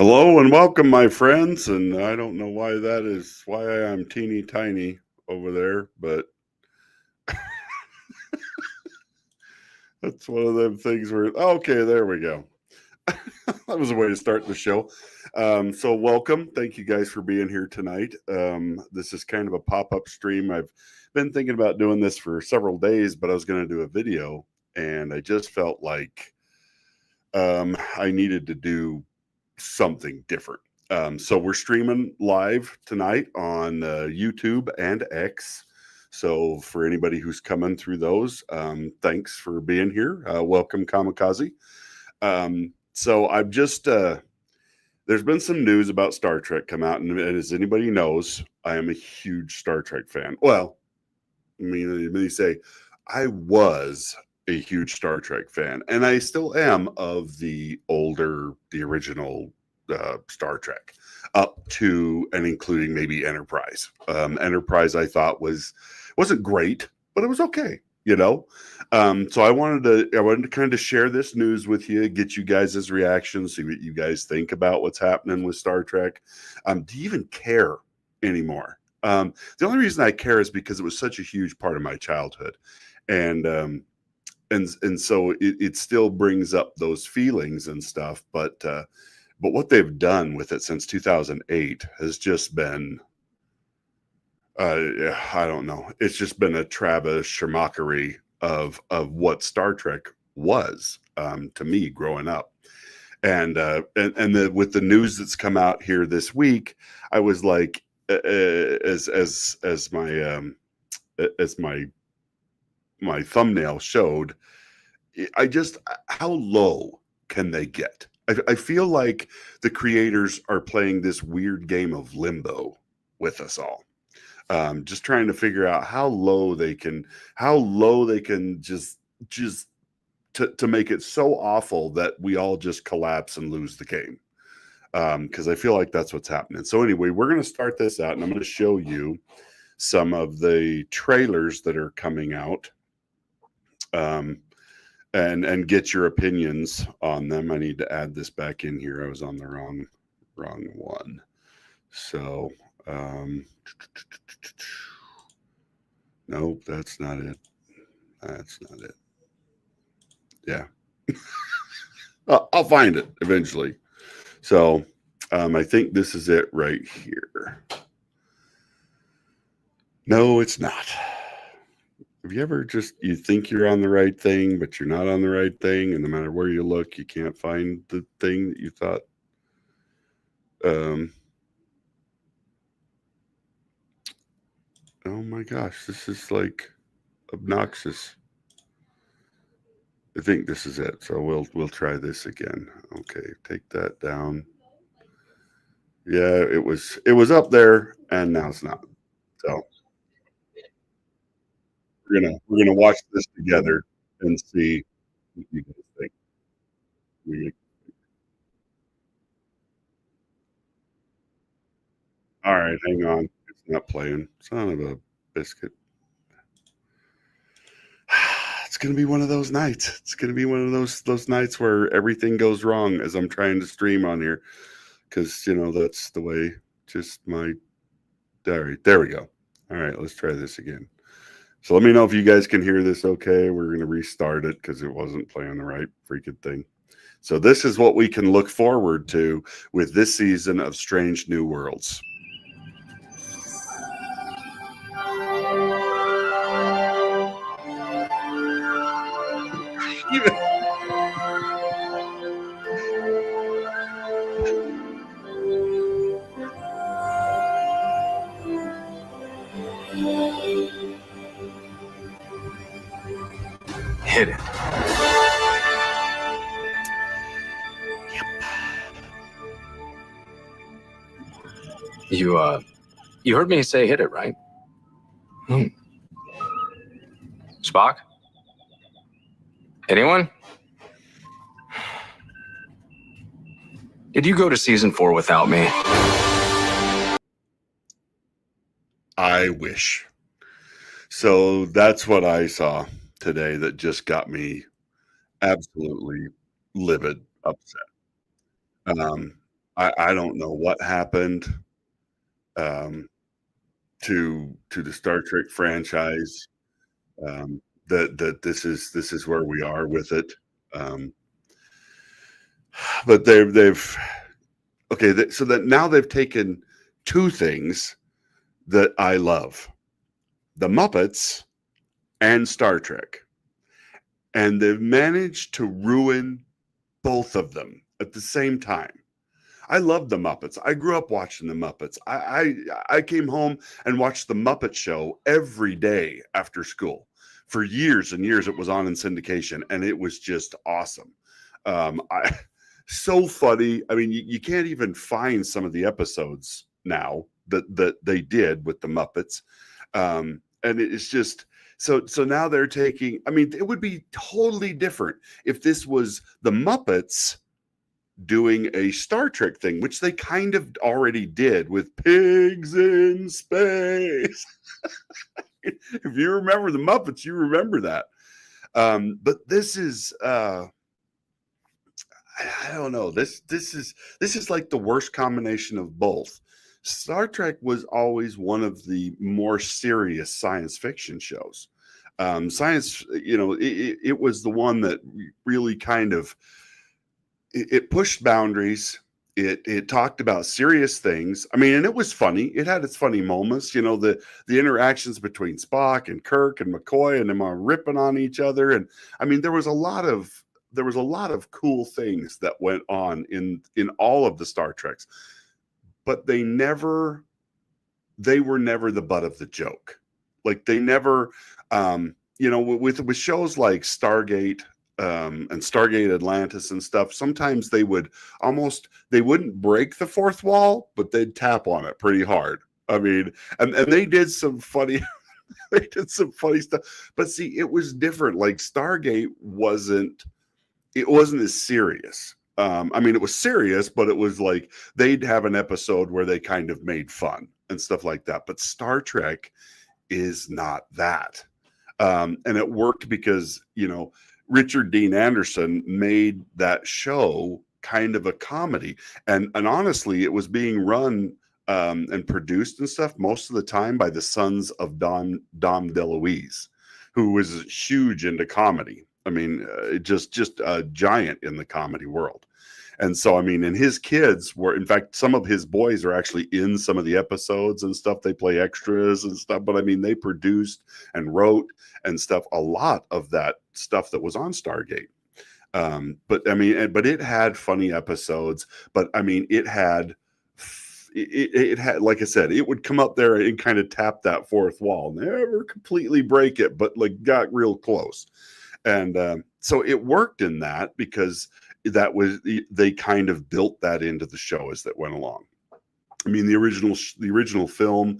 Hello and welcome, my friends. And I don't know why that is, why I am teeny tiny over there, but that's one of them things where, okay, there we go. That was a way to start the show. So, welcome. Thank you guys for being here tonight. This is kind of a pop up stream. I've been thinking about doing this for several days, but I was going to do a video and I just felt like I needed to do something different. So we're streaming live tonight on YouTube and X. So for anybody who's coming through those, thanks for being here. Welcome, Kamikaze. So I've just there's been some news about Star Trek come out, and as anybody knows, I am a huge Star Trek fan. Well, I mean, they say I was a huge Star Trek fan, and I still am of the original Star Trek, up to and including maybe Enterprise. Enterprise, I thought wasn't great, but it was okay, you know. So I wanted to kind of share this news with you, get you guys' reactions, see what you guys think about what's happening with Star Trek. Do you even care anymore? The only reason I care is because it was such a huge part of my childhood, and so it still brings up those feelings and stuff. But what they've done with it since 2008 has just been, I don't know. It's just been a Travis Schermackery of what Star Trek was to me growing up. And with the news that's come out here this week, I was like, as my thumbnail showed, how low can they get? I feel like the creators are playing this weird game of limbo with us all, just trying to figure out how low they can just to make it so awful that we all just collapse and lose the game. Because I feel like that's what's happening. So anyway, we're going to start this out, and I'm going to show you some of the trailers that are coming out. And get your opinions on them. I need to add this back in here. I was on the wrong one. So, nope, that's not it. That's not it. Yeah. I'll find it eventually. So, I think this is it right here. No, it's not. Have you ever you think you're on the right thing, but you're not on the right thing, and no matter where you look, you can't find the thing that you thought? Oh my gosh, this is like obnoxious. I think this is it. So we'll try this again. Okay, take that down. Yeah, it was up there, and now it's not. So we're gonna watch this together and see what you guys think. All right, hang on. It's not playing. Son of a biscuit. It's gonna be one of those nights. It's gonna be one of those nights where everything goes wrong as I'm trying to stream on here, because that's the way. Just my diary. There we go. All right, let's try this again. So let me know if you guys can hear this. Okay, we're gonna restart it because it wasn't playing the right freaking thing. So this is what we can look forward to with this season of Strange New Worlds. Hit it. You heard me say hit it, right? Spock? Anyone? Did you go to season 4 without me? I wish. So that's what I saw today that just got me absolutely livid, upset. I don't know what happened um, to the Star Trek franchise. That this is where we are with it. Um, but they've okay. So that now they've taken two things that I love: the Muppets and Star Trek, and they've managed to ruin both of them at the same time. I love the Muppets. I grew up watching the Muppets. I came home and watched the Muppet Show every day after school. For years and years, it was on in syndication, and it was just awesome. I so funny. I mean, you can't even find some of the episodes now that they did with the Muppets, and it's just so now they're taking. I mean, it would be totally different if this was the Muppets doing a Star Trek thing, which they kind of already did with Pigs in Space. If you remember the Muppets, you remember that. But this is I don't know. This is like the worst combination of both. Star Trek was always one of the more serious science fiction shows. Science, it was the one that really kind of it pushed boundaries. It talked about serious things. I mean, and it was funny. It had its funny moments. The interactions between Spock and Kirk and McCoy and them are ripping on each other. And I mean, there was a lot of cool things that went on in all of the Star Treks, but they were never the butt of the joke. Like they never, with shows like Stargate and Stargate Atlantis and stuff, sometimes they wouldn't break the fourth wall, but they'd tap on it pretty hard. I mean, and they did some funny they did some funny stuff. But see, it was different. Like Stargate wasn't as serious. I mean, it was serious, but it was like they'd have an episode where they kind of made fun and stuff like that. But Star Trek is not that. And it worked because, Richard Dean Anderson made that show kind of a comedy. And honestly, it was being run and produced and stuff most of the time by the sons of Dom DeLuise, who was huge into comedy. I mean, just a giant in the comedy world. And so, I mean, and his kids were, in fact, some of his boys are actually in some of the episodes and stuff. They play extras and stuff. But I mean, they produced and wrote and stuff, a lot of that stuff that was on Stargate. But I mean, but it had funny episodes. But I mean, it had, like I said, it would come up there and kind of tap that fourth wall, never completely break it, but like got real close. And so it worked in that because they kind of built that into the show as that went along. I mean, the original film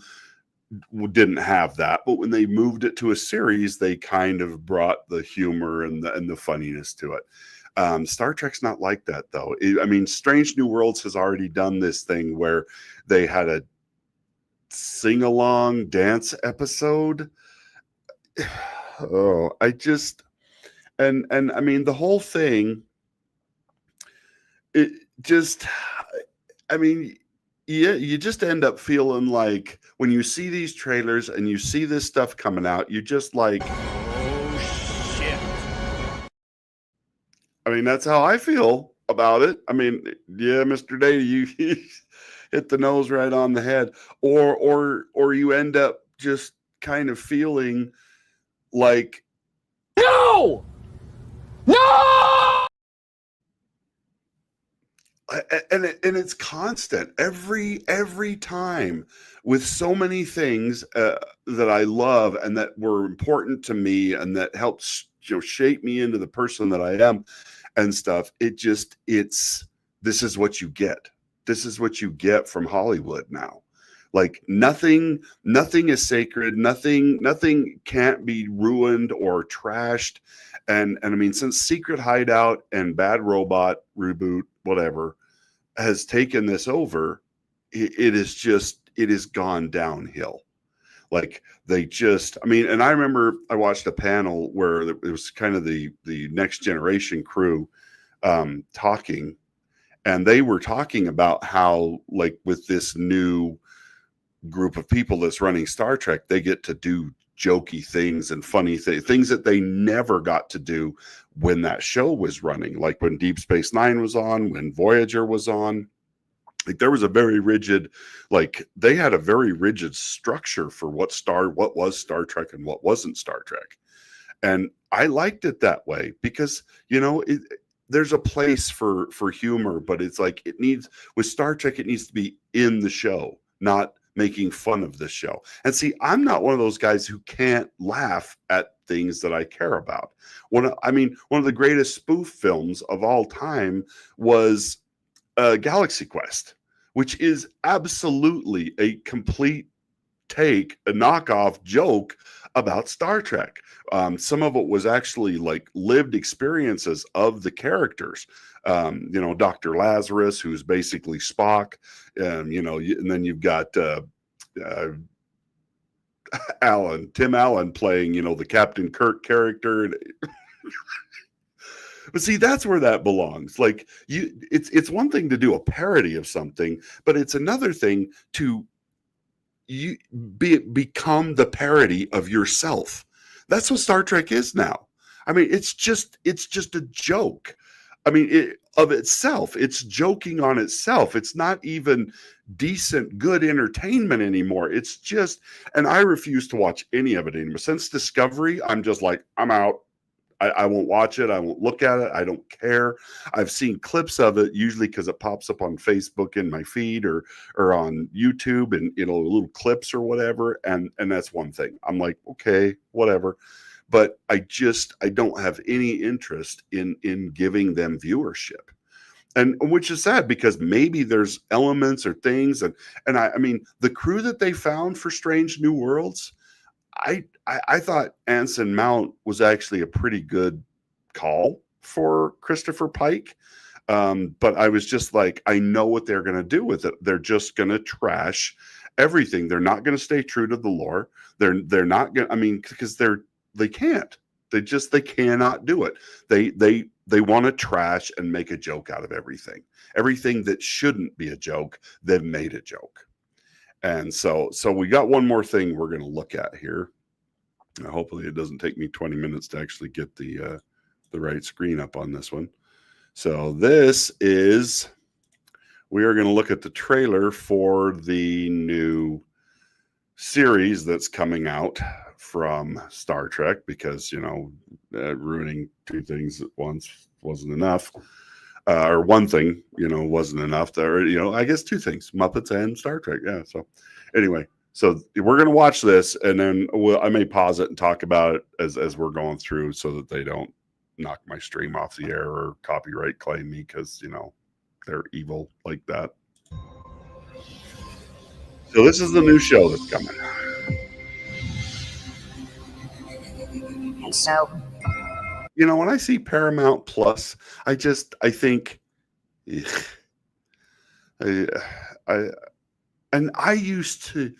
didn't have that, but when they moved it to a series, they kind of brought the humor and the funniness to it. Star Trek's not like that, though. I mean, Strange New Worlds has already done this thing where they had a sing-along dance episode. Oh, and I mean, the whole thing, it just, I mean, yeah, you just end up feeling like when you see these trailers and you see this stuff coming out, you just like, Oh shit. I mean, that's how I feel about it. I mean, yeah, Mr. Data, you hit the nose right on the head. Or you end up just kind of feeling like, No! No! and it's constant every time with so many things that I love and that were important to me and that helped shape me into the person that I am and stuff. This is what you get. This is what you get from Hollywood now. Like nothing is sacred. Nothing can't be ruined or trashed. And I mean, since Secret Hideout and Bad Robot reboot, whatever, has taken this over, it has gone downhill. Like I mean, and I remember I watched a panel where it was kind of the next generation crew talking, And they were talking about how, like, with this new group of people that's running Star Trek, they get to do jokey things and funny things that they never got to do when that show was running, like when Deep Space Nine was on, when Voyager was on. Like, there was a very rigid, like, they had a very rigid structure for what was Star Trek and what wasn't Star Trek. And I liked it that way because, there's a place for humor, but it's like, with Star Trek, it needs to be in the show, not making fun of the show. And see, I'm not one of those guys who can't laugh at things that I care about. One of the greatest spoof films of all time was Galaxy Quest, which is absolutely a complete a knockoff joke about Star Trek. Some of it was actually like lived experiences of the characters. Dr. Lazarus, who's basically Spock, and then you've got Tim Allen playing, the Captain Kirk character. But see, that's where that belongs. Like, it's one thing to do a parody of something, but it's another thing to become the parody of yourself. That's what Star Trek is now. I mean, it's just a joke. I mean, of itself, it's joking on itself. It's not even decent, good entertainment anymore. It's just, and I refuse to watch any of it anymore. Since Discovery, I'm just like, I'm out. I won't watch it. I won't look at it. I don't care. I've seen clips of it, usually because it pops up on Facebook in my feed or on YouTube, and little clips or whatever. And that's one thing. I'm like, okay, whatever. But I don't have any interest in giving them viewership. And which is sad, because maybe there's elements or things, and I mean, the crew that they found for Strange New Worlds, I thought Anson Mount was actually a pretty good call for Christopher Pike. But I was just like, I know what they're going to do with it. They're just going to trash everything. They're not going to stay true to the lore. They're not going to, I mean, because they can't. They cannot do it. They want to trash and make a joke out of everything. Everything that shouldn't be a joke, they've made a joke. And so we got one more thing we're going to look at here. Hopefully it doesn't take me 20 minutes to actually get the right screen up on this one. So we are going to look at the trailer for the new series that's coming out from Star Trek, because, ruining two things at once wasn't enough. Or one thing, wasn't enough. I guess two things, Muppets and Star Trek. Yeah. So anyway, so we're going to watch this, and then I may pause it and talk about it as we're going through, so that they don't knock my stream off the air or copyright claim me, because, they're evil like that. So this is the new show that's coming. And so, when I see Paramount Plus, I think, I used to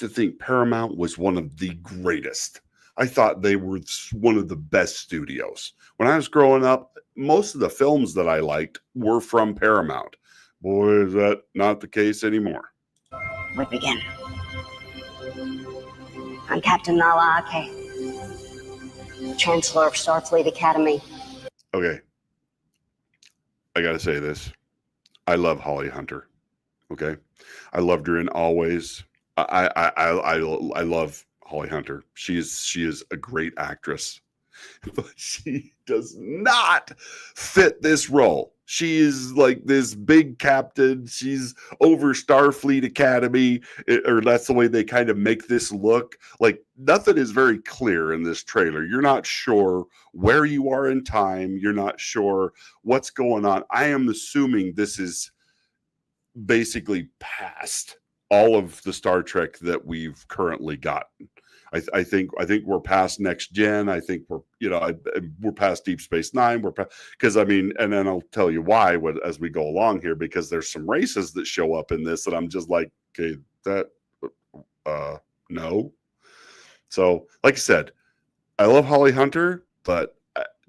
think Paramount was one of the greatest. I thought they were one of the best studios. When I was growing up, most of the films that I liked were from Paramount. Boy, is that not the case anymore. we begin. I'm Captain Nala Ake, Chancellor of Starfleet Academy. Okay. I got to say this. I love Holly Hunter. Okay. I loved her in Always. I love Holly Hunter. She is a great actress, but she does not fit this role. She is like this big captain. She's over Starfleet Academy, or that's the way they kind of make this look. Like, nothing is very clear in this trailer. You're not sure where you are in time. You're not sure what's going on. I am assuming this is basically past all of the Star Trek that we've currently gotten. I think we're past Next Gen. I think we're past Deep Space Nine. Because and then I'll tell you why as we go along here, because there's some races that show up in this that I'm just like, okay, no. So, like I said, I love Holly Hunter, but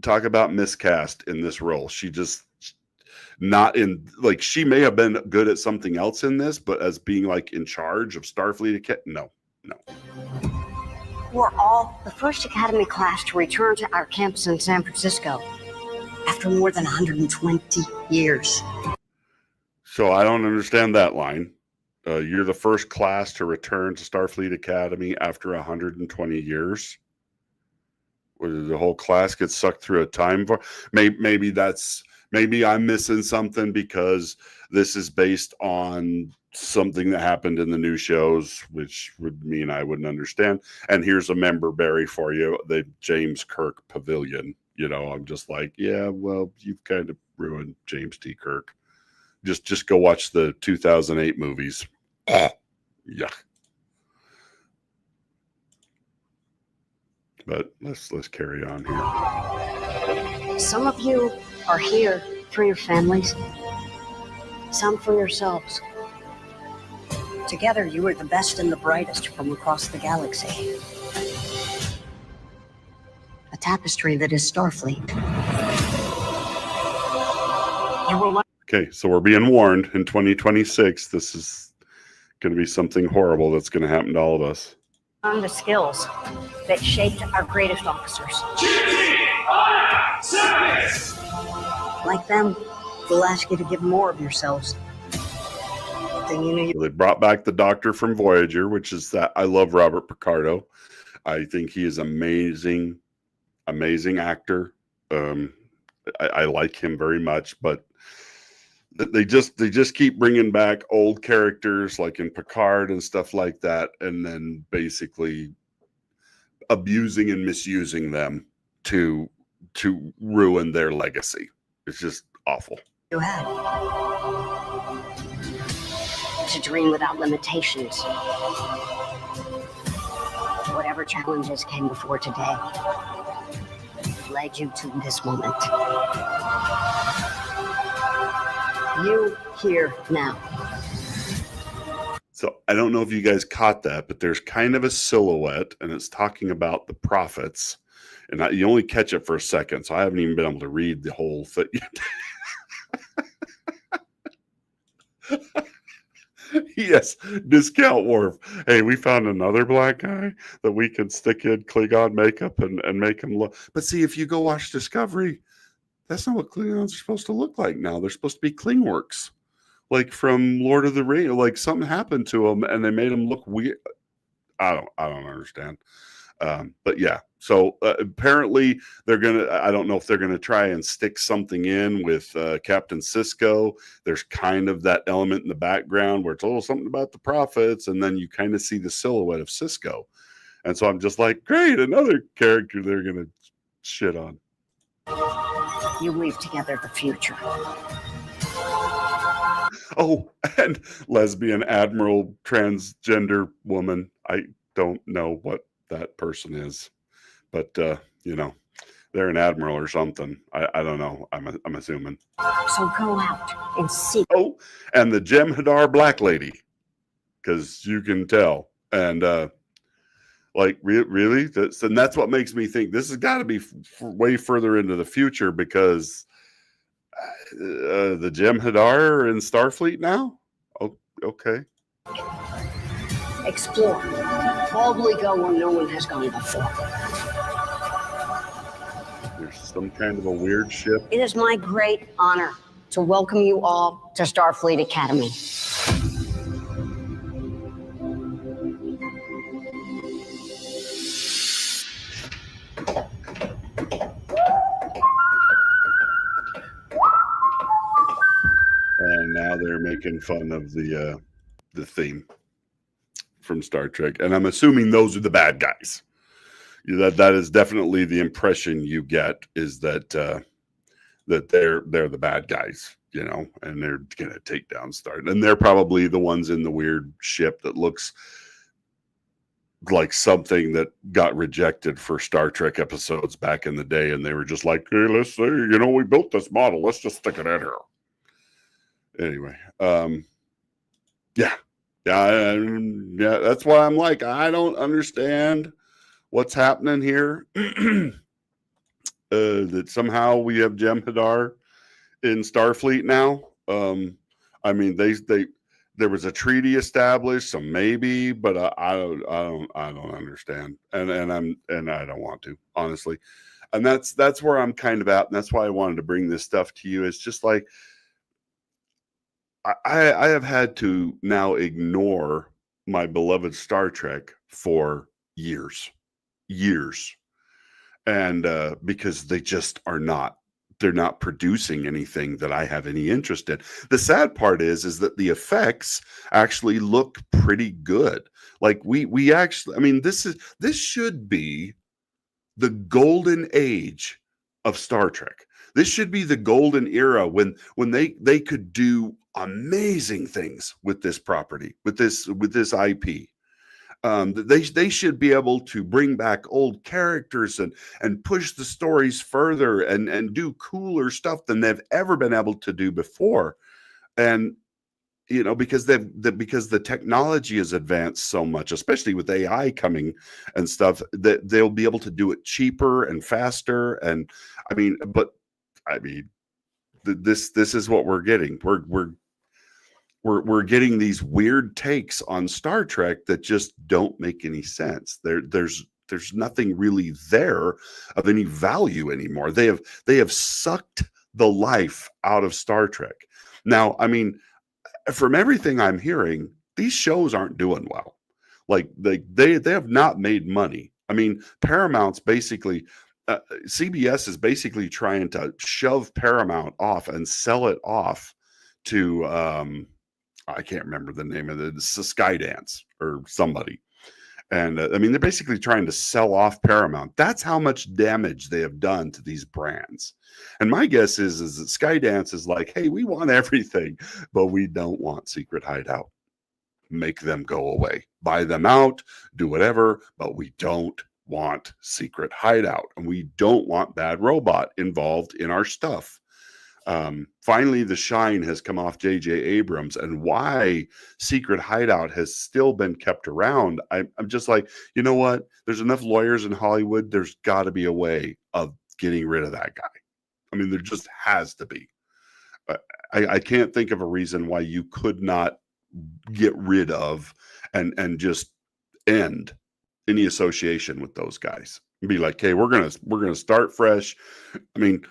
talk about miscast in this role. not in, like, she may have been good at something else in this, but as being like in charge of Starfleet, no. We're all the first Academy class to return to our campus in San Francisco after more than 120 years. So I don't understand that line. You're the first class to return to Starfleet Academy after 120 years. Where the whole class gets sucked through a time for maybe I'm missing something, because this is based on something that happened in the new shows, which would mean I wouldn't understand. And here's a member berry for you, the James Kirk Pavilion. I'm just like, yeah, well, you've kind of ruined James T. Kirk. Just go watch the 2008 movies. Yeah. But let's carry on here. Some of you are here for your families, some for yourselves. Together, you are the best and the brightest from across the galaxy. A tapestry that is Starfleet. You will Okay, so we're being warned in 2026, this is going to be something horrible that's going to happen to all of us. learn the skills that shaped our greatest officers. Like them, we'll ask you to give more of yourselves. Then you know you They brought back the Doctor from Voyager, which is that I love Robert Picardo. I think he is amazing actor. I like him very much, but they just keep bringing back old characters like in Picard and stuff like that, and then basically abusing and misusing them to ruin their legacy. It's just awful. had. To dream without limitations. Whatever challenges came before today led you to this moment. You here now. So I don't know if you guys caught that, but there's kind of a silhouette, and it's talking about the prophets. And you only catch it for a second, so I haven't even been able to read the whole thing yet. Yes, Discount Wharf. Hey, we found another black guy that we can stick in Klingon makeup and make him look. But see, if you go watch Discovery, that's not what Klingons are supposed to look like now. They're supposed to be Klingworks, like from Lord of the Rings. Like something happened to them and they made them look weird. I don't understand. But yeah, so apparently they're gonna. I don't know if they're gonna try and stick something in with Captain Sisko. There's kind of that element in the background where it's something about the prophets, and then you kind of see the silhouette of Sisko. And so I'm just like, great, another character they're gonna shit on. You weave together the future. Oh, and lesbian admiral transgender woman. I don't know what that person is, but they're an admiral or something. I don't know. I'm assuming. So go out and seek. Oh, and the Jem'Hadar Black Lady, because you can tell. And really, that's what makes me think this has got to be way further into the future, because the Jem'Hadar are in Starfleet now. Oh, okay. Explore. Boldly go where no one has gone before. There's some kind of a weird ship. It is my great honor to welcome you all to Starfleet Academy. And now they're making fun of the theme from Star Trek, and I'm assuming those are the bad guys. That is definitely the impression you get, is that that they're the bad guys, and they're gonna take down Star, and they're probably the ones in the weird ship that looks like something that got rejected for Star Trek episodes back in the day, and they were just like, hey, let's say, we built this model, let's just stick it in here. Anyway, yeah, that's why I'm like, I don't understand what's happening here. That somehow we have Jem'Hadar in Starfleet now. I mean, they there was a treaty established, so maybe, but I don't understand, and I don't want to, honestly. And that's where I'm kind of at, and that's why I wanted to bring this stuff to you. It's just like I have had to now ignore my beloved Star Trek for years, and because they just are not. They're not producing anything that I have any interest in. The sad part is that the effects actually look pretty good. Like we actually, I mean, this should be the golden age of Star Trek. This should be the golden era when they could do amazing things with this property, with this IP. They should be able to bring back old characters and push the stories further and do cooler stuff than they've ever been able to do before. And you know, because because the technology has advanced so much, especially with AI coming and stuff, that they'll be able to do it cheaper and faster. And I mean, this is what we're getting. We're getting these weird takes on Star Trek that just don't make any sense. There's nothing really there of any value anymore. They have sucked the life out of Star Trek. Now, I mean, from everything I'm hearing, these shows aren't doing well. Like they have not made money. I mean, Paramount's basically CBS is basically trying to shove Paramount off and sell it off to I can't remember the name of it, Skydance or somebody. And I mean, they're basically trying to sell off Paramount. That's how much damage they have done to these brands. And my guess is that Skydance is like, hey, we want everything, but we don't want Secret Hideout. Make them go away. Buy them out, do whatever, but we don't want Secret Hideout. And we don't want Bad Robot involved in our stuff. Finally, the shine has come off J.J. Abrams, and why Secret Hideout has still been kept around. I'm just like, you know what? There's enough lawyers in Hollywood. There's got to be a way of getting rid of that guy. I mean, there just has to be. I can't think of a reason why you could not get rid of and just end any association with those guys. And be like, hey, we're gonna start fresh. I mean,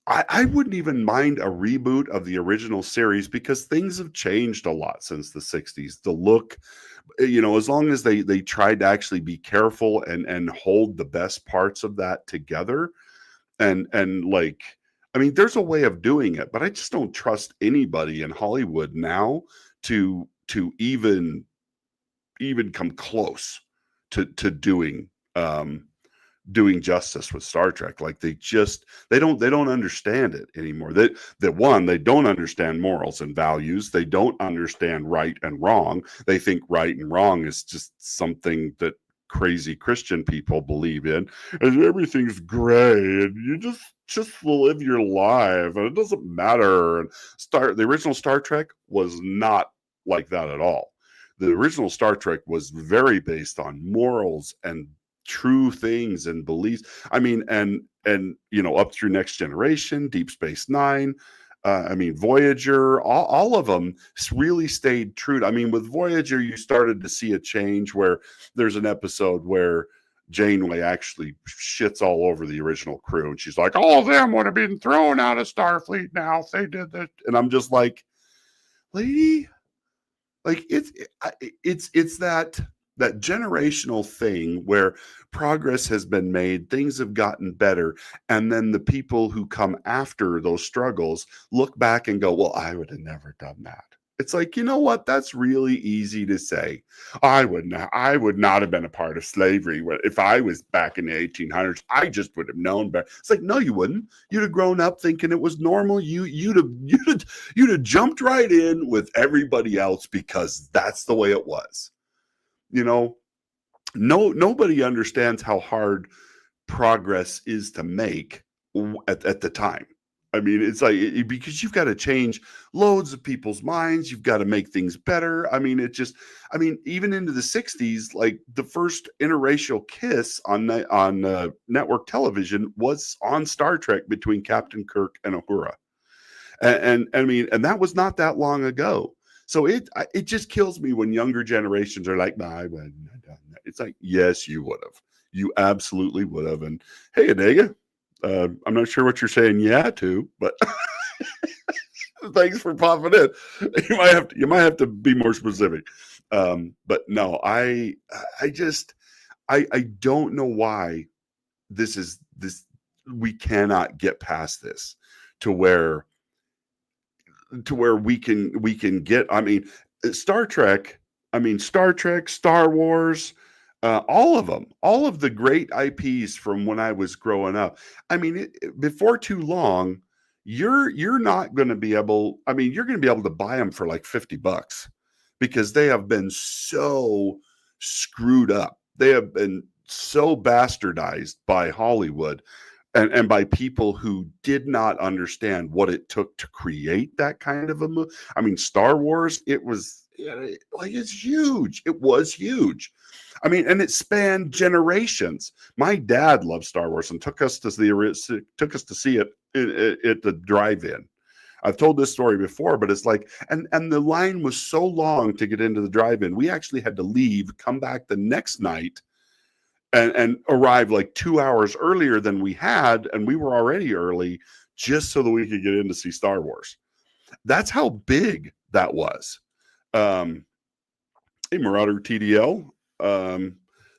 I wouldn't even mind a reboot of the original series because things have changed a lot since the 60s. The look, you know, as long as they tried to actually be careful and hold the best parts of that together. And like, I mean, there's a way of doing it, but I just don't trust anybody in Hollywood now to even come close to doing doing justice with Star Trek. Like they don't understand it anymore. That one, they don't understand morals and values. They don't understand right and wrong. They think right and wrong is just something that crazy Christian people believe in, and everything's gray, and you just live your life, and it doesn't matter. And the original Star Trek was not like that at all. The original Star Trek was very based on morals and true things and beliefs. I mean, and you know, up through Next Generation, Deep Space Nine, I mean, Voyager, all of them really stayed true. I mean, with Voyager, you started to see a change where there's an episode where Janeway actually shits all over the original crew, and she's like, all of them would have been thrown out of Starfleet now if they did that. And I'm just like, lady, like it's that generational thing where progress has been made, things have gotten better, and then the people who come after those struggles look back and go, well, I would have never done that. It's like, you know what? That's really easy to say. I would not have been a part of slavery if I was back in the 1800s. I just would have known better. It's like, no, you wouldn't. You'd have grown up thinking it was normal. You'd have jumped right in with everybody else because that's the way it was. You know, nobody understands how hard progress is to make at the time. I mean, it's like because you've got to change loads of people's minds. You've got to make things better. I mean, even into the 60s, like the first interracial kiss on network television was on Star Trek between Captain Kirk and Uhura. And I mean, and that was not that long ago. So it just kills me when younger generations are like, "No, I wouldn't have done that." It's like, yes, you would have. You absolutely would have. And hey, Adega, I'm not sure what you're saying yeah to, but thanks for popping in. You might have to be more specific. But no, I don't know why this we cannot get past this to where we can get, I mean, Star Trek, Star Wars, all of them, all of the great IPs from when I was growing up. I mean, before too long, you're not going to be able, I mean, you're going to be able to buy them for like $50 because they have been so screwed up. They have been so bastardized by Hollywood and by people who did not understand what it took to create that kind of a movie. I mean, Star Wars, it was like, it's huge. It was huge. I mean, and it spanned generations. My dad loved Star Wars and took us to see it at the drive-in. I've told this story before, but it's like, and the line was so long to get into the drive-in. We actually had to leave, come back the next night, and arrive like 2 hours earlier than we had, and we were already early just so that we could get in to see Star Wars. That's how big that was. Hey, Marauder TDL.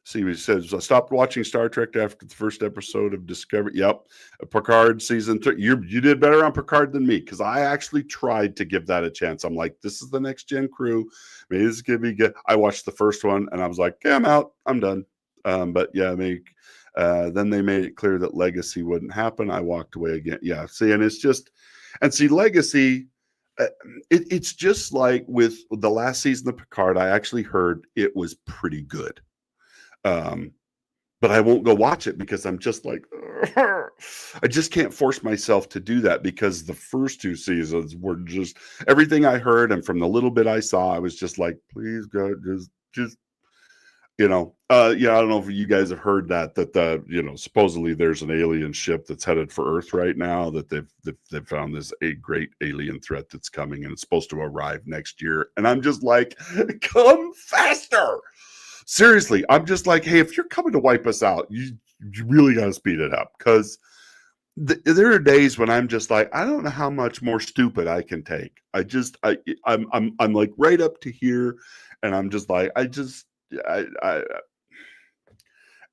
See, he says, I stopped watching Star Trek after the first episode of Discovery. Yep. Picard season 3. You did better on Picard than me, because I actually tried to give that a chance. I'm like, this is the next gen crew. Maybe this is going to be good. I watched the first one and I was like, okay, I'm out. I'm done. But yeah, then they made it clear that Legacy wouldn't happen. I walked away again. Yeah. See, and it's just, Legacy, it's just like with the last season of Picard, I actually heard it was pretty good. But I won't go watch it because I'm just like, I just can't force myself to do that, because the first 2 seasons were just everything I heard. And from the little bit I saw, I was just like, please God, just, yeah, I don't know if you guys have heard that supposedly there's an alien ship that's headed for Earth right now, that they've found this a great alien threat that's coming, and it's supposed to arrive next year. And I'm just like, come faster. Seriously, I'm just like, hey, if you're coming to wipe us out, you really got to speed it up, because there are days when I'm just like, I don't know how much more stupid I can take. I'm like right up to here, and I'm just like,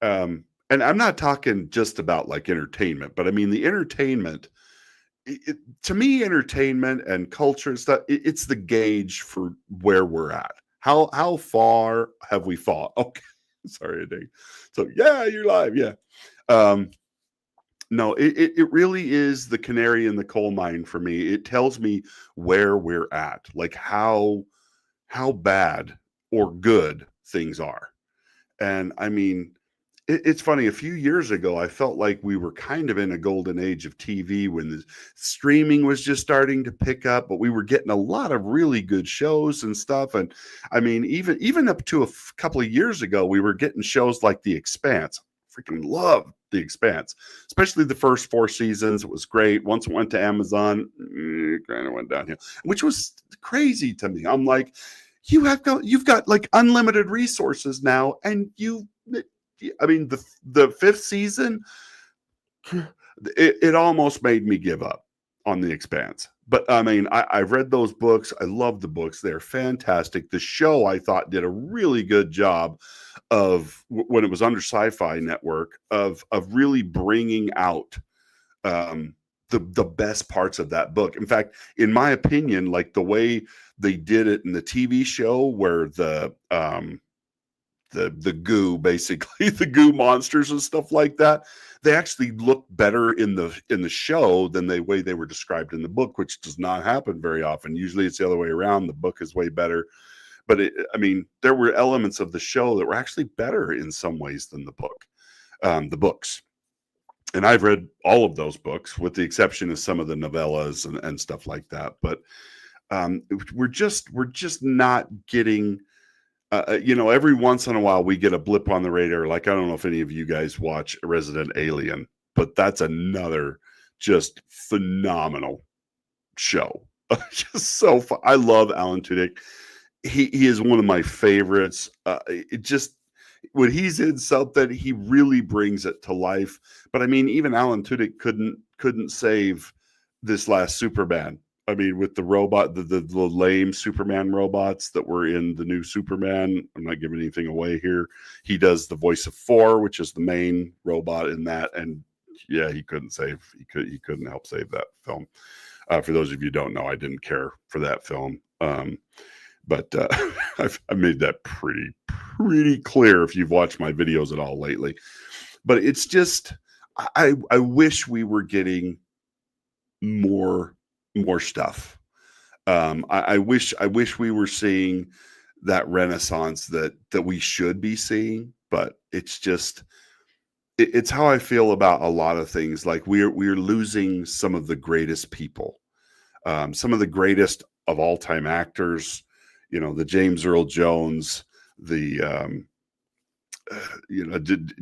and I'm not talking just about like entertainment, but I mean the entertainment. To me, entertainment and culture and stuff, it's the gauge for where we're at. How far have we fallen? Okay, sorry, Dave. So yeah, you're live. Yeah. No, it really is the canary in the coal mine for me. It tells me where we're at, like how bad or good things are. And I mean, it's funny. A few years ago, I felt like we were kind of in a golden age of TV when the streaming was just starting to pick up, but we were getting a lot of really good shows and stuff. And I mean, even up to a couple of years ago, we were getting shows like The Expanse. Freaking love The Expanse, especially the first 4 seasons. It was great. Once it went to Amazon, it kind of went downhill, which was crazy to me. I'm like, you've got like unlimited resources now, and I mean, the 5th season, it almost made me give up on The Expanse. But I mean, I've read those books. I love the books. They're fantastic. The show, I thought, did a really good job of, when it was under Sci-Fi Network, of really bringing out the best parts of that book. In fact, in my opinion, like the way they did it in the TV show, where the goo, basically the goo monsters and stuff like that, they actually look better in the show than the way they were described in the book, which does not happen very often. Usually it's the other way around. The book is way better. But I mean, there were elements of the show that were actually better in some ways than the books. And I've read all of those books, with the exception of some of the novellas and stuff like that. But we're just not getting. Every once in a while we get a blip on the radar. Like, I don't know if any of you guys watch Resident Alien, but that's another just phenomenal show. Just so fun. I love Alan Tudyk. He is one of my favorites. It just when he's in something, he really brings it to life. But I mean, even Alan Tudyk couldn't save this last Superman. I mean, with the robot, the lame Superman robots that were in the new Superman. I'm not giving anything away here. He does the voice of Thor, which is the main robot in that, and yeah, he couldn't couldn't help save that film. For those of you who don't know, I didn't care for that film. But I've made that pretty clear if you've watched my videos at all lately. But it's just, I wish we were getting more stuff. I wish we were seeing that renaissance that we should be seeing. But it's just, it's how I feel about a lot of things. Like we're losing some of the greatest people, some of the greatest of all time actors. You know, the James Earl Jones, the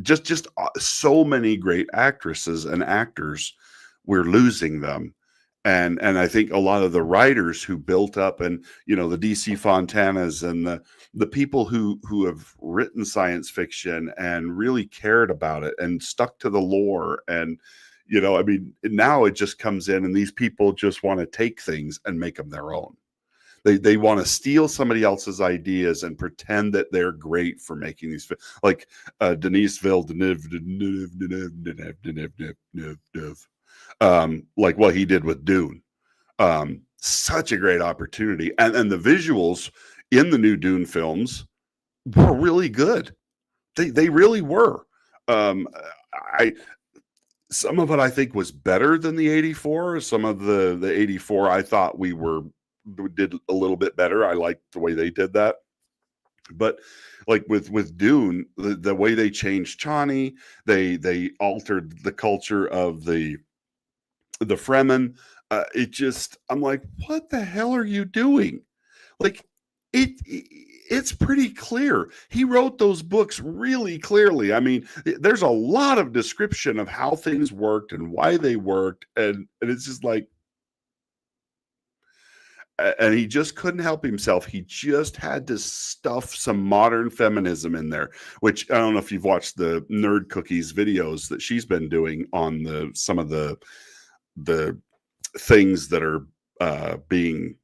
just so many great actresses and actors. We're losing them, and I think a lot of the writers who built up, and the DC Fontanas and the people who have written science fiction and really cared about it and stuck to the lore, and I mean, now it just comes in, and these people just want to take things and make them their own. They want to steal somebody else's ideas and pretend that they're great for making these, like Denise Villeneuve, like what he did with Dune. Such a great opportunity, and the visuals in the new Dune films were really good. They really were. Some of it I think was better than the 84. Some of the 84 I thought we did a little bit better. I liked the way they did that. But like with Dune, the way they changed Chani, they altered the culture of the Fremen. I'm like, what the hell are you doing? Like it's pretty clear. He wrote those books really clearly. I mean, there's a lot of description of how things worked and why they worked, and it's just like, and he just couldn't help himself. He just had to stuff some modern feminism in there, which I don't know if you've watched the Nerd Cookies videos that she's been doing on some of the things that are being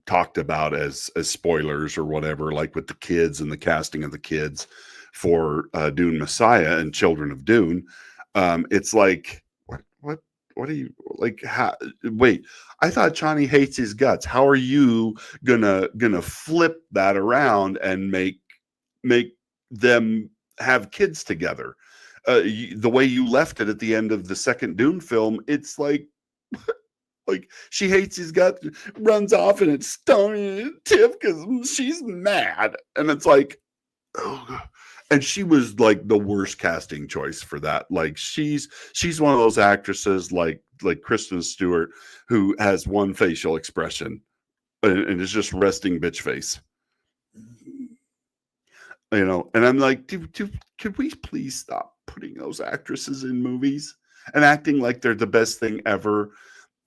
talked about as spoilers or whatever, like with the kids and the casting of the kids for Dune Messiah and Children of Dune. It's like, what are you like? Wait, I thought Chani hates his guts. How are you gonna flip that around and make them have kids together? The way you left it at the end of the second Dune film, it's like like she hates his guts, runs off, and it's stunning Tiff because she's mad, and it's like, oh. And she was like the worst casting choice for that. Like she's one of those actresses like Kristen Stewart who has one facial expression and is just resting bitch face. And I'm like, could we please stop putting those actresses in movies and acting like they're the best thing ever?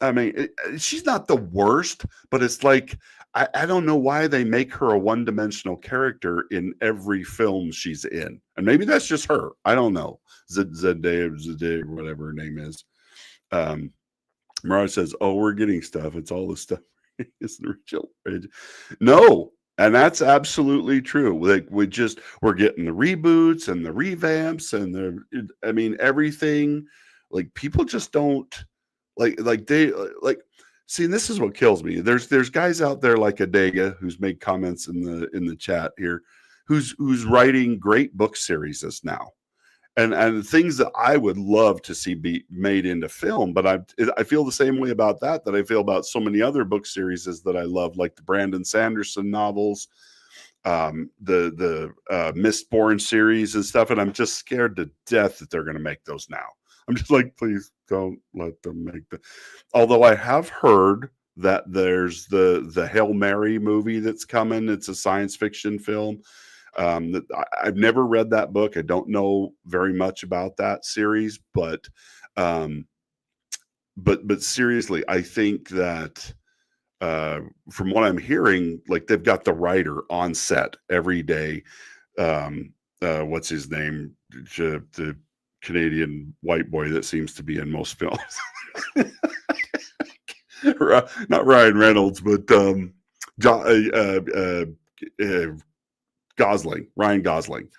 I mean, she's not the worst, but it's like, I don't know why they make her a one-dimensional character in every film she's in. And maybe that's just her. I don't know. Zendaya, whatever her name is. Mirage says, oh, we're getting stuff. It's all the stuff. It's the original. No. And that's absolutely true. Like we're getting the reboots and the revamps and everything. Like people just don't see, and this is what kills me. There's guys out there like Adega who's made comments in the chat here, who's writing great book series now, and things that I would love to see be made into film. But I feel the same way about that I feel about so many other book series that I love, like the Brandon Sanderson novels, the Mistborn series and stuff. And I'm just scared to death that they're going to make those now. I'm just like, please don't let them make that. Although I have heard that there's the Hail Mary movie that's coming. It's a science fiction film. That I've never read that book. I don't know very much about that series, but seriously, I think that from what I'm hearing, like they've got the writer on set every day. What's his name? The Canadian white boy that seems to be in most films. Not Ryan Reynolds, but Gosling, Ryan Gosling.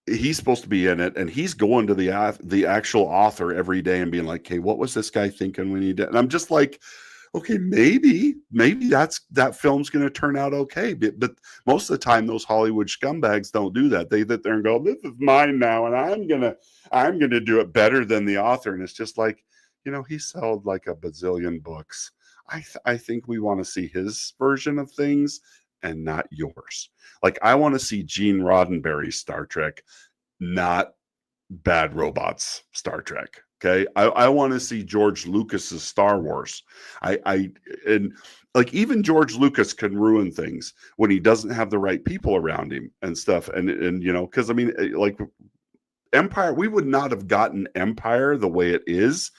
He's supposed to be in it, and he's going to the actual author every day and being like, "Hey, what was this guy thinking when he did?" And I'm just like, "Okay, maybe that film's going to turn out okay." But most of the time, those Hollywood scumbags don't do that. They sit there and go, "This is mine now, and I'm gonna do it better than the author." And it's just like, he sold like a bazillion books. I think we want to see his version of things and not yours. Like, I want to see Gene Roddenberry's Star Trek, not Bad Robots Star Trek. Okay. I want to see George Lucas's Star Wars. And like, even George Lucas can ruin things when he doesn't have the right people around him and stuff. And because I mean, like Empire, we would not have gotten Empire the way it is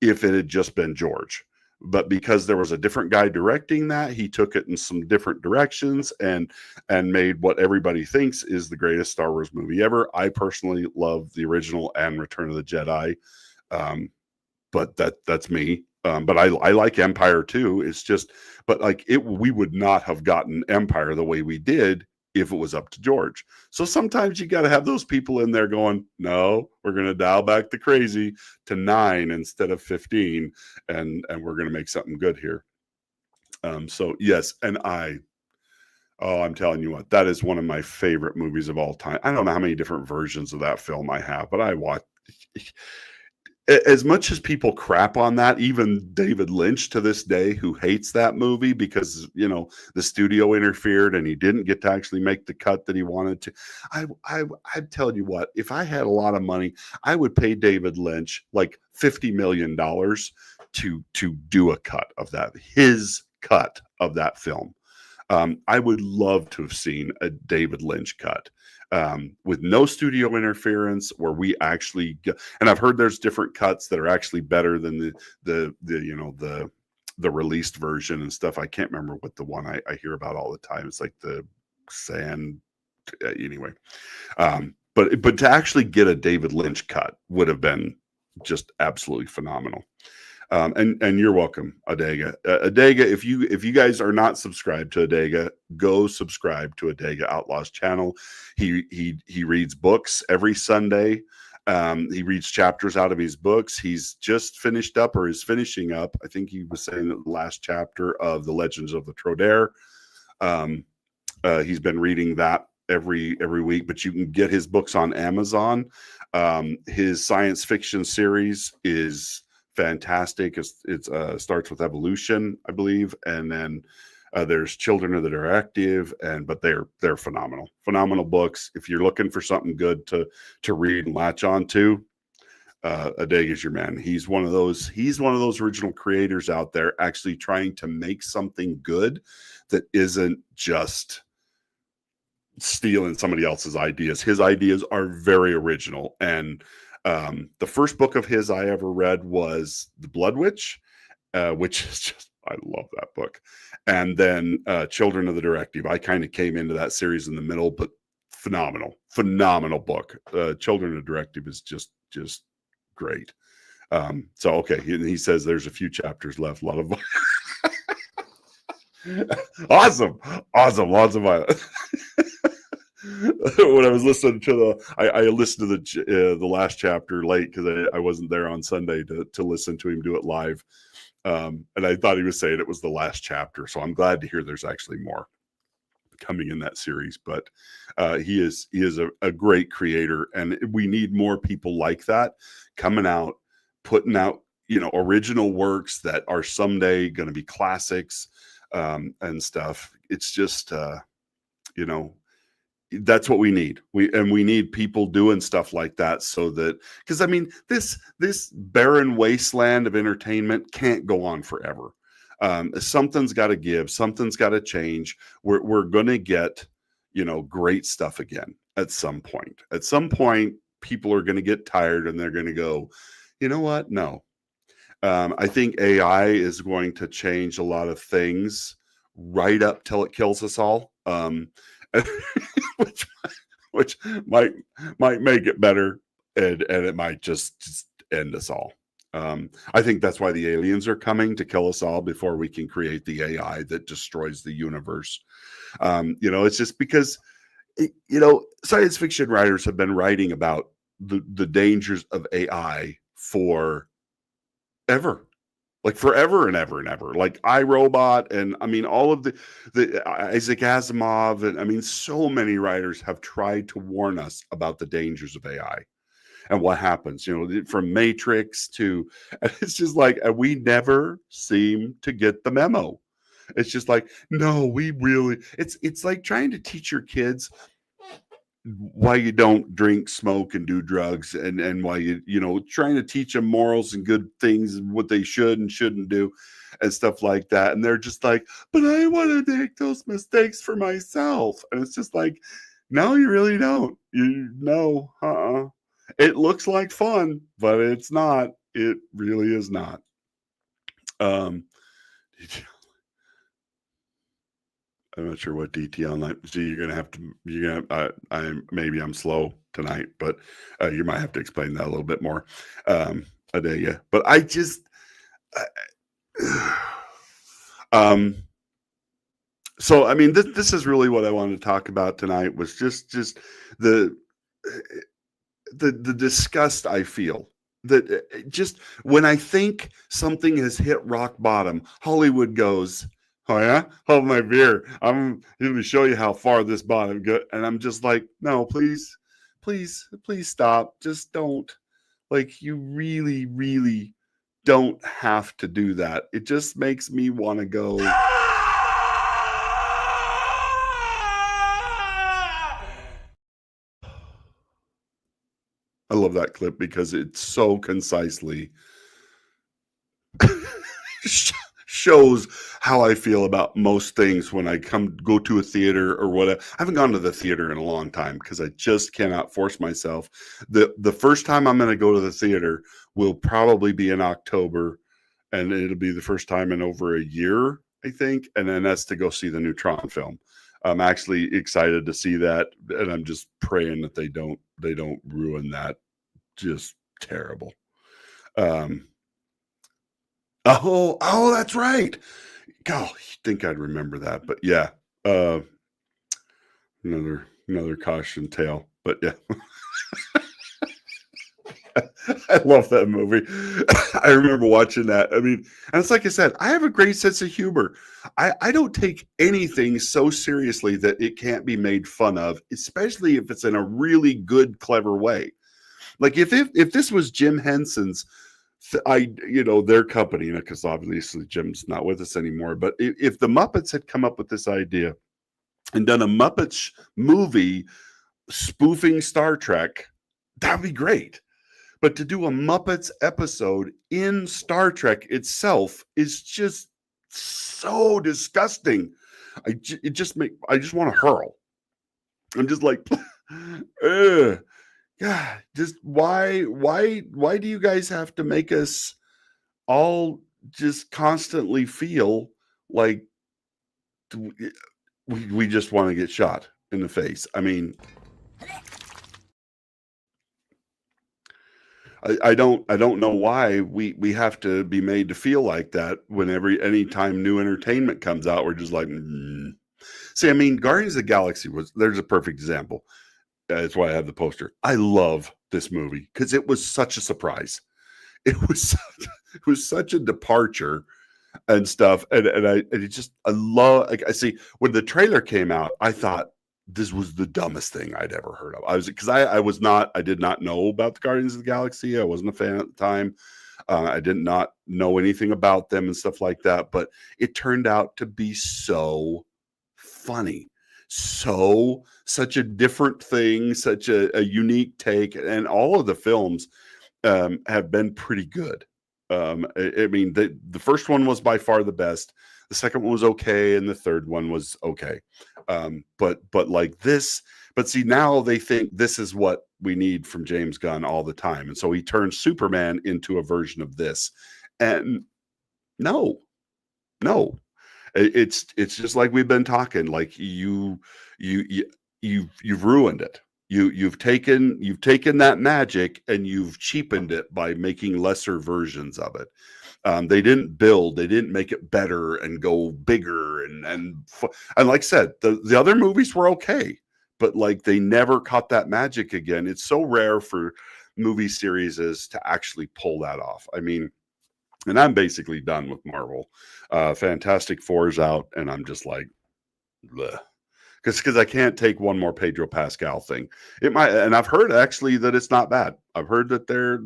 if it had just been George. But because there was a different guy directing that, he took it in some different directions and made what everybody thinks is the greatest Star Wars movie ever. I personally love the original and Return of the Jedi, but that's me. But I like Empire too. It's just, but like we would not have gotten Empire the way we did if it was up to George. So sometimes you got to have those people in there going, "No, we're going to dial back the crazy to 9 instead of 15, and we're going to make something good here." So yes, and I'm telling you what, that is one of my favorite movies of all time. I don't know how many different versions of that film I have, but I watch. As much as people crap on that, even David Lynch to this day, who hates that movie because, the studio interfered and he didn't get to actually make the cut that he wanted to. I'd tell you what, if I had a lot of money, I would pay David Lynch like $50 million to do a cut of that, his cut of that film. I would love to have seen a David Lynch cut. With no studio interference, where we actually and I've heard there's different cuts that are actually better than the released version and stuff. I can't remember what the one I hear about all the time. It's like the sand anyway. But to actually get a David Lynch cut would have been just absolutely phenomenal. And you're welcome, Adega. Adega, if you guys are not subscribed to Adega, go subscribe to Adega Outlaws channel. He reads books every Sunday. He reads chapters out of his books. He's just finished up, or is finishing up, I think he was saying, the last chapter of the Legends of the Trodaire. He's been reading that every week, but you can get his books on Amazon. His science fiction series is fantastic. It starts with Evolution, I believe, and then there's Children of the Directive, but they're phenomenal books. If you're looking for something good to read and latch on to, Adeg is your man. He's one of those original creators out there actually trying to make something good that isn't just stealing somebody else's ideas. His ideas are very original, and the first book of his I ever read was The Blood Witch, which is just, I love that book. And then Children of the Directive. I kind of came into that series in the middle, but phenomenal book. Children of the Directive is just great. So okay, he says there's a few chapters left. A lot of awesome, lots of violence. When I was listening to I listened to the last chapter late because I wasn't there on Sunday to listen to him do it live, and I thought he was saying it was the last chapter. So I'm glad to hear there's actually more coming in that series. But he is a great creator, and we need more people like that coming out, putting out original works that are someday going to be classics and stuff. It's just that's what we need. We need people doing stuff like that, so that, because I mean, this barren wasteland of entertainment can't go on forever. Something's got to give, something's got to change. We're gonna get great stuff again at some point. At some point, people are going to get tired and they're going to go, you know what? No. I think AI is going to change a lot of things right up till it kills us all, which which might make it better, and it might just end us all. I think that's why the aliens are coming to kill us all before we can create the AI that destroys the universe. It's just because science fiction writers have been writing about the dangers of AI for ever, like forever and ever and ever, like iRobot, and I mean all of the Isaac Asimov, and I mean so many writers have tried to warn us about the dangers of AI and what happens, from Matrix to, and it's just like, and we never seem to get the memo. It's just like, no, we really, it's like trying to teach your kids why you don't drink, smoke, and do drugs, and why trying to teach them morals and good things and what they should and shouldn't do and stuff like that. And they're just like, but I want to make those mistakes for myself. And it's just like, no, you really don't. It looks like fun, but it's not. It really is not. I'm not sure what DT online. See, you're gonna have to. Maybe I'm slow tonight, but you might have to explain that a little bit more. I dare you, but I just. So I mean, this is really what I wanted to talk about tonight. Was just the disgust I feel that just when I think something has hit rock bottom, Hollywood goes, oh yeah, hold my beer. I'm going to show you how far this bottom goes, and I'm just like, no, please stop. Just don't. Like, you really, really don't have to do that. It just makes me want to go. I love that clip because it so concisely shows how I feel about most things when I go to a theater or whatever. I haven't gone to the theater in a long time because I just cannot force myself. The first time I'm going to go to the theater will probably be in October, and it'll be the first time in over a year, I think. And then that's to go see the new Tron film. I'm actually excited to see that, and I'm just praying that they don't ruin that. Just terrible. Oh, that's right. God, you think I'd remember that, but yeah. Another caution tale, but yeah. I love that movie. I remember watching that. I mean, and it's like I said, I have a great sense of humor. I don't take anything so seriously that it can't be made fun of, especially if it's in a really good, clever way. Like if this was Jim Henson's, their company, because obviously Jim's not with us anymore. But if the Muppets had come up with this idea and done a Muppets movie spoofing Star Trek, that'd be great. But to do a Muppets episode in Star Trek itself is just so disgusting. I just want to hurl. I'm just like, ugh. God, just why do you guys have to make us all just constantly feel like we just want to get shot in the face? I mean, I don't know why we have to be made to feel like that anytime new entertainment comes out. We're just like, See, I mean, Guardians of the Galaxy there's a perfect example. That's why I have the poster. I love this movie because it was such a surprise. It was such a departure and stuff. And I love, like, I see when the trailer came out, I thought this was the dumbest thing I'd ever heard of. I did not know about the Guardians of the Galaxy. I wasn't a fan at the time. I did not know anything about them and stuff like that, but it turned out to be so funny. Such a different thing, such a unique take, and all of the films have been pretty good. I mean, the first one was by far the best. The second one was okay, and the third one was okay. But like this, but see, now they think this is what we need from James Gunn all the time, and so he turns Superman into a version of this. And no, it's just like we've been talking. Like you've ruined it. You've taken that magic and you've cheapened it by making lesser versions of it. They didn't make it better and go bigger and like I said, the other movies were okay, but like they never caught that magic again. It's so rare for movie series to actually pull that off. I mean, and I'm basically done with Marvel. Fantastic Four's out, and I'm just like, because I can't take one more Pedro Pascal thing. It might, and I've heard actually that it's not bad. I've heard that they're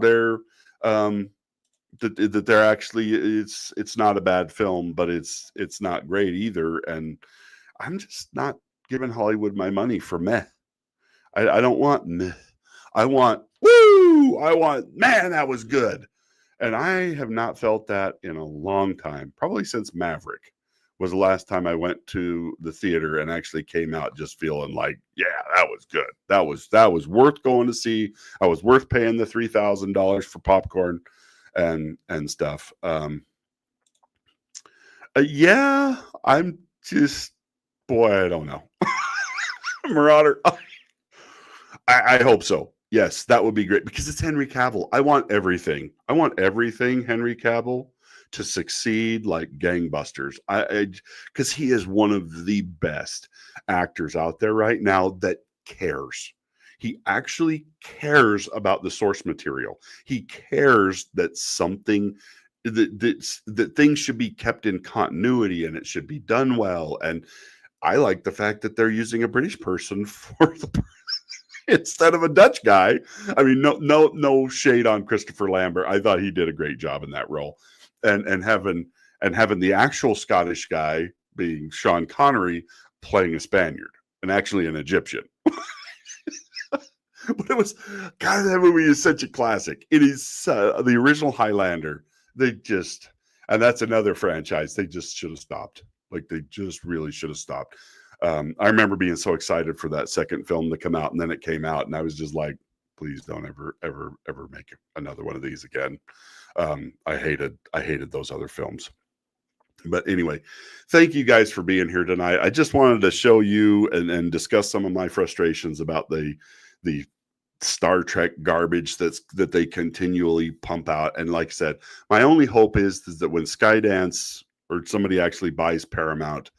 that they're actually it's not a bad film, but it's not great either. And I'm just not giving Hollywood my money for meh. I don't want meh. I want woo. I want, man, that was good. And I have not felt that in a long time, probably since Maverick was the last time I went to the theater and actually came out just feeling like, yeah, that was good. That was worth going to see. I was worth paying the $3,000 for popcorn and stuff. Yeah, I'm just, boy, I don't know. Marauder. I hope so. Yes, that would be great because it's Henry Cavill. I want everything. I want everything Henry Cavill to succeed like gangbusters. Because he is one of the best actors out there right now that cares. He actually cares about the source material. He cares that something that things should be kept in continuity and it should be done well. And I like the fact that they're using a British person for the instead of a Dutch guy. I mean, no shade on Christopher Lambert. I thought he did a great job in that role, and having the actual Scottish guy being Sean Connery playing a Spaniard and actually an Egyptian. But it was, God, that movie is such a classic. It is the original Highlander. And that's another franchise. They just should have stopped. Like they just really should have stopped. I remember being so excited for that second film to come out, and then it came out, and I was just like, please don't ever make another one of these again. I hated those other films. But anyway, thank you guys for being here tonight. I just wanted to show you and discuss some of my frustrations about the Star Trek garbage that they continually pump out. And like I said, my only hope is that when Skydance or somebody actually buys Paramount,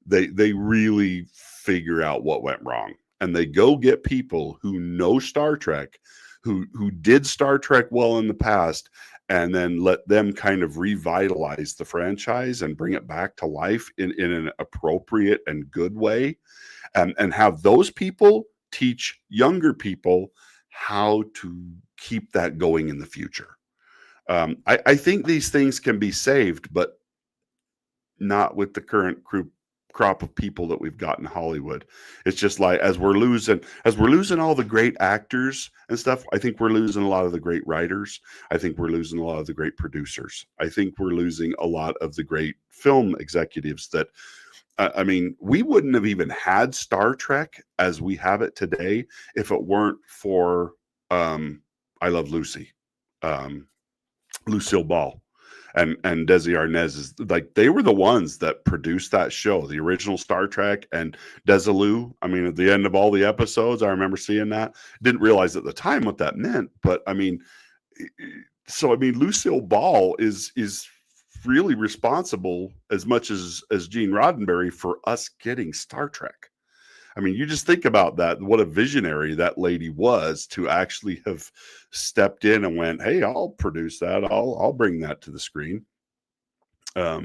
they really figure out what went wrong, and they go get people who know Star Trek, who did Star Trek well in the past, and then let them kind of revitalize the franchise and bring it back to life in an appropriate and good way, and have those people teach younger people how to keep that going in the future. I think these things can be saved, but not with the current crop of people that we've got in Hollywood. It's just like as we're losing all the great actors and stuff, I think we're losing a lot of the great writers. I think we're losing a lot of the great producers. I think we're losing a lot of the great film executives that I mean, we wouldn't have even had Star Trek as we have it today if it weren't for I Love Lucy, Lucille Ball. And Desi Arnaz is like, they were the ones that produced that show, the original Star Trek, and Desilu. I mean, at the end of all the episodes, I remember seeing that. Didn't realize at the time what that meant, but I mean, Lucille Ball is really responsible as much as Gene Roddenberry for us getting Star Trek. I mean, you just think about that, what a visionary that lady was to actually have stepped in and went, hey, I'll produce that. I'll bring that to the screen. Yeah,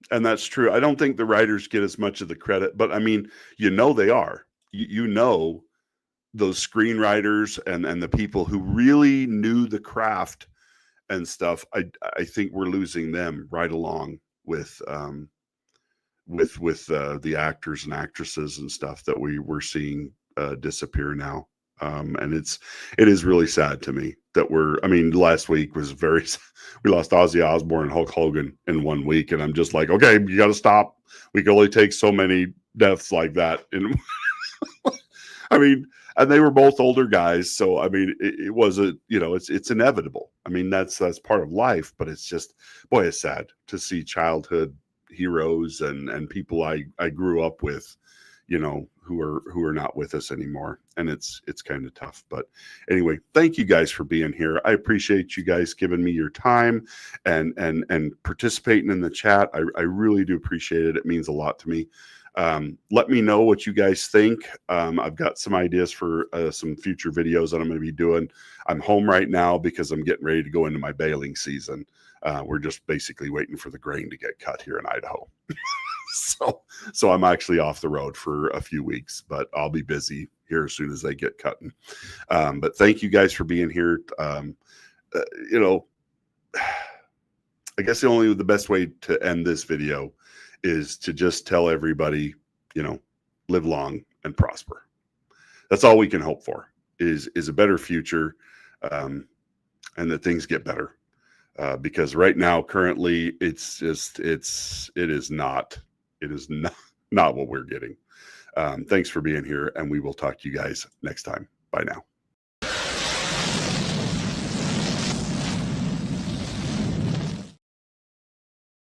and that's true. I don't think the writers get as much of the credit, but I mean, they are. You know, those screenwriters and the people who really knew the craft and stuff. I think we're losing them right along with the actors and actresses and stuff that we're seeing disappear now. And it is really sad to me that last week was we lost Ozzy Osbourne and Hulk Hogan in 1 week. And I'm just like, okay, you got to stop. We can only take so many deaths like that. And and they were both older guys. So, it wasn't, it's inevitable. That's part of life, but it's just, boy, it's sad to see childhood heroes and people I grew up with, who are not with us anymore. And it's kind of tough. But anyway, thank you guys for being here. I appreciate you guys giving me your time and participating in the chat. I really do appreciate it. It means a lot to me. Let me know what you guys think. I've got some ideas for some future videos that I'm going to be doing. I'm home right now because I'm getting ready to go into my baling season. We're just basically waiting for the grain to get cut here in Idaho. So I'm actually off the road for a few weeks, but I'll be busy here as soon as they get cutting. But thank you guys for being here. I guess the best way to end this video is to just tell everybody, live long and prosper. That's all we can hope for is a better future, and that things get better. Because right now, currently, it is not what we're getting. Thanks for being here, and we will talk to you guys next time. Bye now.